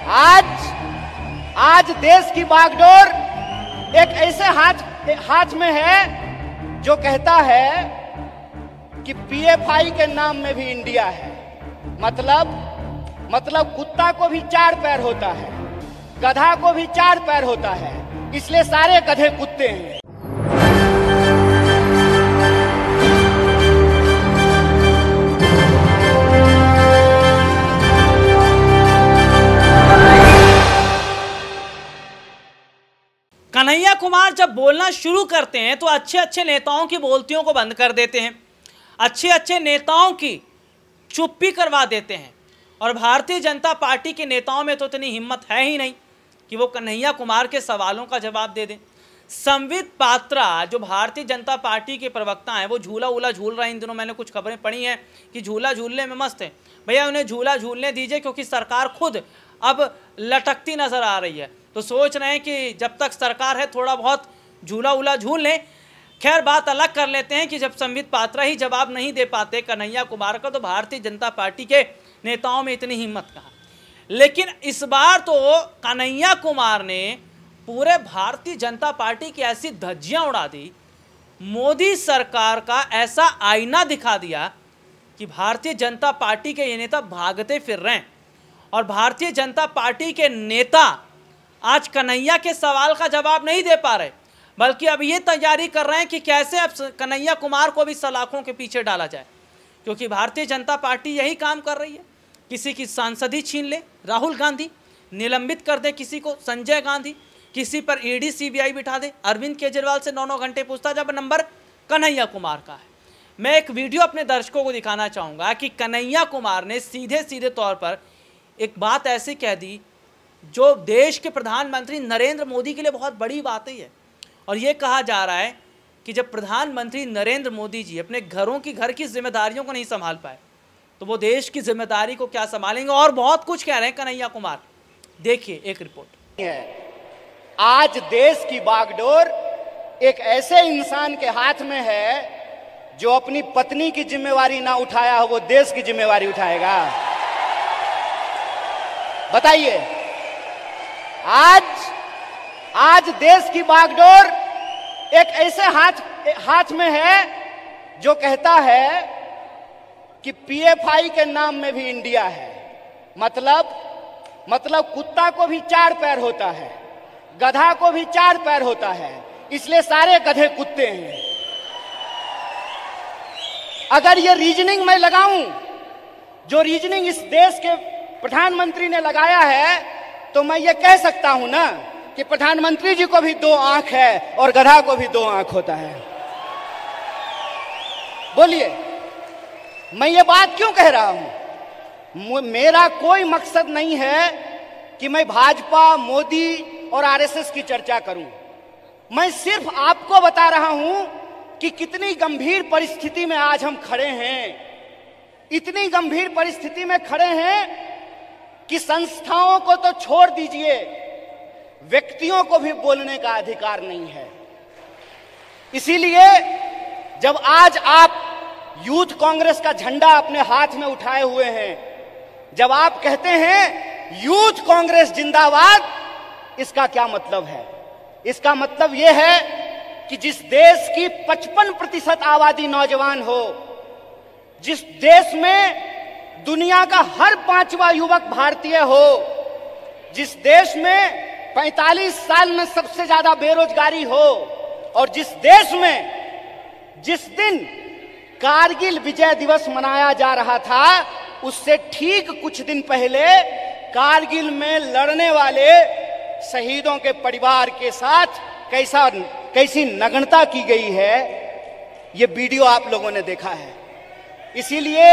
आज देश की बागडोर एक ऐसे हाथ में है जो कहता है कि पीएफआई के नाम में भी इंडिया है। मतलब कुत्ता को भी 4 पैर होता है, गधा को भी 4 पैर होता है, इसलिए सारे गधे कुत्ते हैं। कन्हैया कुमार जब बोलना शुरू करते हैं तो अच्छे अच्छे नेताओं की बोलतियों को बंद कर देते हैं, अच्छे अच्छे नेताओं की चुप्पी करवा देते हैं। और भारतीय जनता पार्टी के नेताओं में तो इतनी हिम्मत है ही नहीं कि वो कन्हैया कुमार के सवालों का जवाब दे दें। संबित पात्रा जो भारतीय जनता पार्टी के प्रवक्ता हैं वो झूला झूल रहे हैं। इन दिनों मैंने कुछ खबरें पढ़ी हैं कि झूला झूलने में मस्त है। भैया उन्हें झूला झूलने दीजिए, क्योंकि सरकार खुद अब लटकती नजर आ रही है। तो सोच रहे हैं कि जब तक सरकार है थोड़ा बहुत झूला झूल लें। खैर, बात अलग कर लेते हैं कि जब संबित पात्रा ही जवाब नहीं दे पाते कन्हैया कुमार का, तो भारतीय जनता पार्टी के नेताओं में इतनी हिम्मत कहाँ। लेकिन इस बार तो कन्हैया कुमार ने पूरे भारतीय जनता पार्टी की ऐसी धज्जियां उड़ा दी, मोदी सरकार का ऐसा आईना दिखा दिया कि भारतीय जनता पार्टी के ये नेता भागते फिर रहे हैं। और भारतीय जनता पार्टी के नेता आज कन्हैया के सवाल का जवाब नहीं दे पा रहे, बल्कि अब ये तैयारी कर रहे हैं कि कैसे अब कन्हैया कुमार को भी सलाखों के पीछे डाला जाए। क्योंकि भारतीय जनता पार्टी यही काम कर रही है, किसी की सांसदी छीन ले राहुल गांधी, निलंबित कर दे किसी को संजय गांधी, किसी पर ईडी सीबीआई बिठा दे, अरविंद केजरीवाल से 9 घंटे पूछता जब नंबर कन्हैया कुमार का है। मैं एक वीडियो अपने दर्शकों को दिखाना चाहूँगा कि कन्हैया कुमार ने सीधे सीधे तौर पर एक बात ऐसी कह दी जो देश के प्रधानमंत्री नरेंद्र मोदी के लिए बहुत बड़ी बात है। और ये कहा जा रहा है कि जब प्रधानमंत्री नरेंद्र मोदी जी अपने घर की जिम्मेदारियों को नहीं संभाल पाए तो वो देश की जिम्मेदारी को क्या संभालेंगे। और बहुत कुछ कह रहे हैं कन्हैया कुमार। देखिए एक रिपोर्ट। आज देश की बागडोर एक ऐसे इंसान के हाथ में है जो अपनी पत्नी की जिम्मेवारी ना उठाया हो, वो देश की जिम्मेवारी उठाएगा। बताइए, आज देश की बागडोर एक ऐसे हाथ में है जो कहता है कि पीएफआई के नाम में भी इंडिया है। मतलब कुत्ता को भी 4 पैर होता है, गधा को भी 4 पैर होता है, इसलिए सारे गधे कुत्ते हैं। अगर ये रीजनिंग मैं लगाऊं, जो रीजनिंग इस देश के प्रधानमंत्री ने लगाया है, तो मैं ये कह सकता हूं ना कि प्रधानमंत्री जी को भी 2 आंख है और गधा को भी 2 आंख होता है। बोलिए, मैं ये बात क्यों कह रहा हूं? मेरा कोई मकसद नहीं है कि मैं भाजपा, मोदी और आरएसएस की चर्चा करूं। मैं सिर्फ आपको बता रहा हूं कि कितनी गंभीर परिस्थिति में आज हम खड़े हैं। इतनी गंभीर परिस्थिति में खड़े हैं कि संस्थाओं को तो छोड़ दीजिए, व्यक्तियों को भी बोलने का अधिकार नहीं है। इसीलिए जब आज आप यूथ कांग्रेस का झंडा अपने हाथ में उठाए हुए हैं, जब आप कहते हैं यूथ कांग्रेस जिंदाबाद, इसका क्या मतलब है? इसका मतलब यह है कि जिस देश की 55% आबादी नौजवान हो, जिस देश में दुनिया का हर 5वां युवक भारतीय हो, जिस देश में 45 साल में सबसे ज्यादा बेरोजगारी हो, और जिस देश में जिस दिन कारगिल विजय दिवस मनाया जा रहा था, उससे ठीक कुछ दिन पहले कारगिल में लड़ने वाले शहीदों के परिवार के साथ कैसी नग्नता की गई है, ये वीडियो आप लोगों ने देखा है। इसीलिए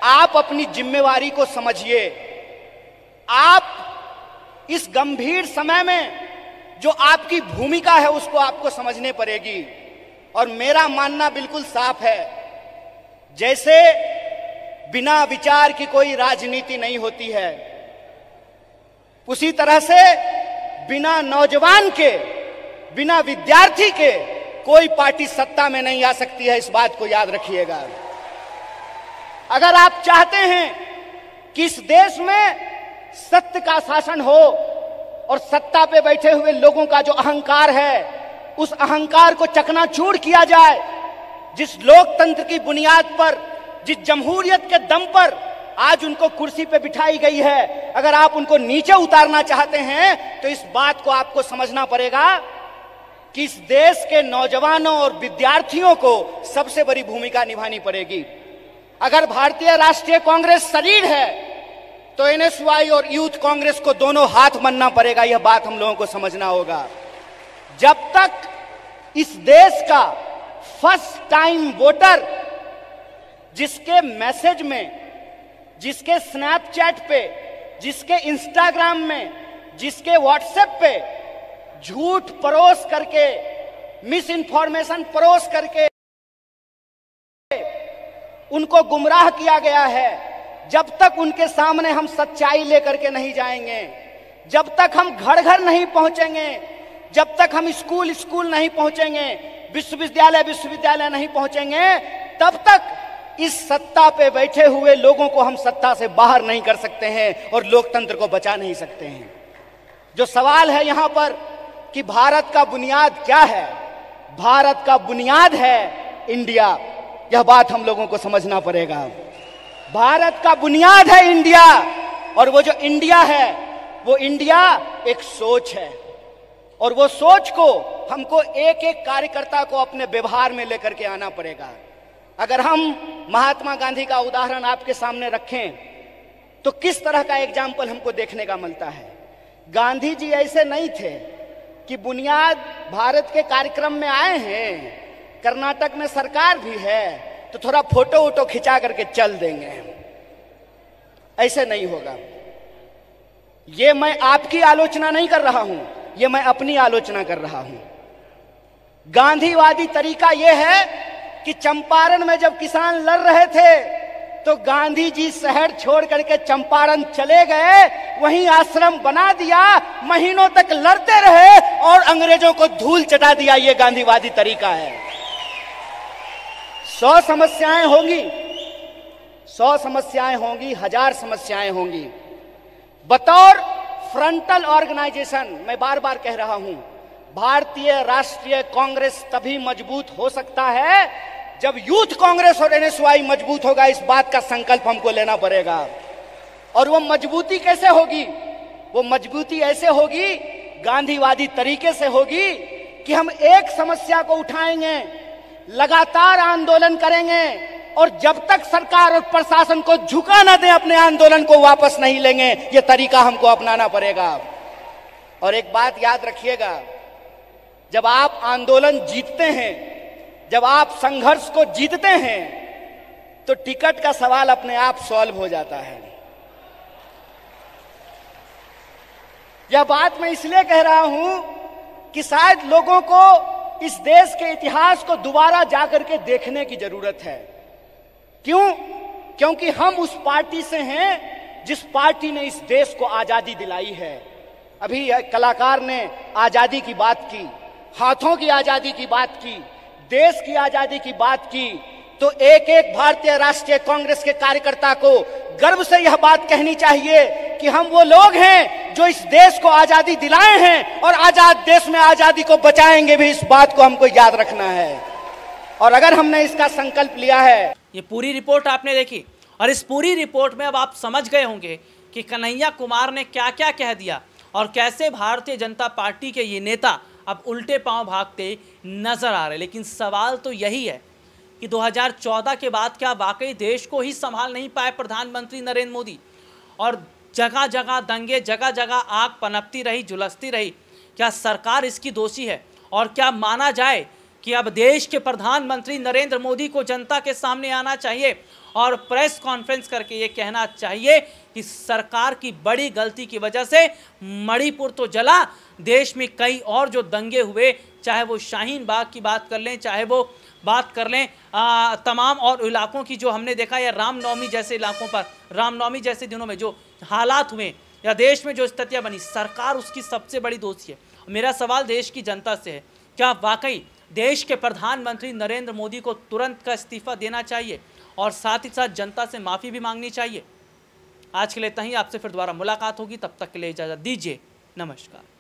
आप अपनी जिम्मेवारी को समझिए। आप इस गंभीर समय में जो आपकी भूमिका है उसको आपको समझने पड़ेगी। और मेरा मानना बिल्कुल साफ है, जैसे बिना विचार की कोई राजनीति नहीं होती है, उसी तरह से बिना नौजवान के, बिना विद्यार्थी के कोई पार्टी सत्ता में नहीं आ सकती है। इस बात को याद रखिएगा। अगर आप चाहते हैं कि इस देश में सत्य का शासन हो और सत्ता पे बैठे हुए लोगों का जो अहंकार है उस अहंकार को चकनाचूर किया जाए। जिस लोकतंत्र की बुनियाद पर, जिस जमहूरियत के दम पर आज उनको कुर्सी पे बिठाई गई है, अगर आप उनको नीचे उतारना चाहते हैं तो इस बात को आपको समझना पड़ेगा कि इस देश के नौजवानों और विद्यार्थियों को सबसे बड़ी भूमिका निभानी पड़ेगी। अगर भारतीय राष्ट्रीय कांग्रेस शरीर है तो एनएसयूआई और यूथ कांग्रेस को दोनों हाथ मलना पड़ेगा। यह बात हम लोगों को समझना होगा। जब तक इस देश का फर्स्ट टाइम वोटर, जिसके मैसेज में, जिसके स्नैपचैट पे, जिसके इंस्टाग्राम में, जिसके व्हाट्सएप पे झूठ परोस करके, मिस इंफॉर्मेशन परोस करके उनको गुमराह किया गया है, जब तक उनके सामने हम सच्चाई लेकर के नहीं जाएंगे, जब तक हम घर घर नहीं पहुंचेंगे, जब तक हम स्कूल स्कूल नहीं पहुंचेंगे, विश्वविद्यालय विश्वविद्यालय नहीं पहुंचेंगे, तब तक इस सत्ता पे बैठे हुए लोगों को हम सत्ता से बाहर नहीं कर सकते हैं और लोकतंत्र को बचा नहीं सकते हैं। जो सवाल है यहां पर कि भारत का बुनियाद क्या है, भारत का बुनियाद है इंडिया। यह बात हम लोगों को समझना पड़ेगा। भारत का बुनियाद है इंडिया, और वो जो इंडिया है वो इंडिया एक सोच है, और वो सोच को हमको एक एक कार्यकर्ता को अपने व्यवहार में लेकर के आना पड़ेगा। अगर हम महात्मा गांधी का उदाहरण आपके सामने रखें तो किस तरह का एग्जाम्पल हमको देखने का मिलता है। गांधी जी ऐसे नहीं थे कि बुनियाद भारत के कार्यक्रम में आए हैं, कर्नाटक में सरकार भी है तो थोड़ा फोटो वोटो खिंचा करके चल देंगे। ऐसे नहीं होगा। ये मैं आपकी आलोचना नहीं कर रहा हूं, ये मैं अपनी आलोचना कर रहा हूं। गांधीवादी तरीका यह है कि चंपारण में जब किसान लड़ रहे थे तो गांधी जी शहर छोड़ करके चंपारण चले गए, वहीं आश्रम बना दिया, महीनों तक लड़ते रहे और अंग्रेजों को धूल चटा दिया। ये गांधीवादी तरीका है। 100 समस्याएं होंगी, 100 समस्याएं होंगी, 1000 समस्याएं होंगी। बतौर फ्रंटल ऑर्गेनाइजेशन मैं बार बार कह रहा हूं, भारतीय राष्ट्रीय कांग्रेस तभी मजबूत हो सकता है जब यूथ कांग्रेस और एनएसयूआई मजबूत होगा। इस बात का संकल्प हमको लेना पड़ेगा। और वो मजबूती कैसे होगी? वो मजबूती ऐसे होगी, गांधीवादी तरीके से होगी कि हम एक समस्या को उठाएंगे, लगातार आंदोलन करेंगे और जब तक सरकार और प्रशासन को झुका न दें, अपने आंदोलन को वापस नहीं लेंगे। ये तरीका हमको अपनाना पड़ेगा। और एक बात याद रखिएगा, जब आप आंदोलन जीतते हैं, जब आप संघर्ष को जीतते हैं तो टिकट का सवाल अपने आप सॉल्व हो जाता है। यह बात मैं इसलिए कह रहा हूं कि शायद लोगों को इस देश के इतिहास को दोबारा जाकर के देखने की जरूरत है। क्यों? क्योंकि हम उस पार्टी से हैं जिस पार्टी ने इस देश को आजादी दिलाई है। अभी कलाकार ने आजादी की बात की, हाथों की आजादी की बात की, देश की आजादी की बात की, तो एक एक भारतीय राष्ट्रीय कांग्रेस के कार्यकर्ता को गर्व से यह बात कहनी चाहिए कि हम वो लोग हैं जो इस देश को आजादी दिलाए हैं और आजाद देश में आजादी को बचाएंगे भी। इस बात को हमको याद रखना है। और अगर हमने इसका संकल्प लिया है। ये पूरी रिपोर्ट आपने देखी और इस पूरी रिपोर्ट में अब आप समझ गए होंगे कि कन्हैया कुमार ने क्या क्या कह दिया और कैसे भारतीय जनता पार्टी के ये नेता अब उल्टे पांव भागते नजर आ रहे। लेकिन सवाल तो यही है कि 2014 के बाद क्या वाकई देश को ही संभाल नहीं पाए प्रधानमंत्री नरेंद्र मोदी, और जगह जगह दंगे, जगह जगह आग पनपती रही, झुलसती रही। क्या सरकार इसकी दोषी है? और क्या माना जाए कि अब देश के प्रधानमंत्री नरेंद्र मोदी को जनता के सामने आना चाहिए और प्रेस कॉन्फ्रेंस करके ये कहना चाहिए कि सरकार की बड़ी गलती की वजह से मणिपुर तो जला, देश में कई और जो दंगे हुए, चाहे वो शाहीन बाग की बात कर लें, चाहे वो बात कर लें तमाम और इलाकों की जो हमने देखा, या रामनवमी जैसे इलाकों पर, रामनवमी जैसे दिनों में जो हालात हुए या देश में जो स्थितियाँ बनी, सरकार उसकी सबसे बड़ी दोषी है। मेरा सवाल देश की जनता से है, क्या वाकई देश के प्रधानमंत्री नरेंद्र मोदी को तुरंत का इस्तीफा देना चाहिए और साथ ही साथ जनता से माफ़ी भी मांगनी चाहिए? आज के लिए इतना ही, आपसे फिर दोबारा मुलाकात होगी, तब तक के लिए इजाज़त दीजिए, नमस्कार।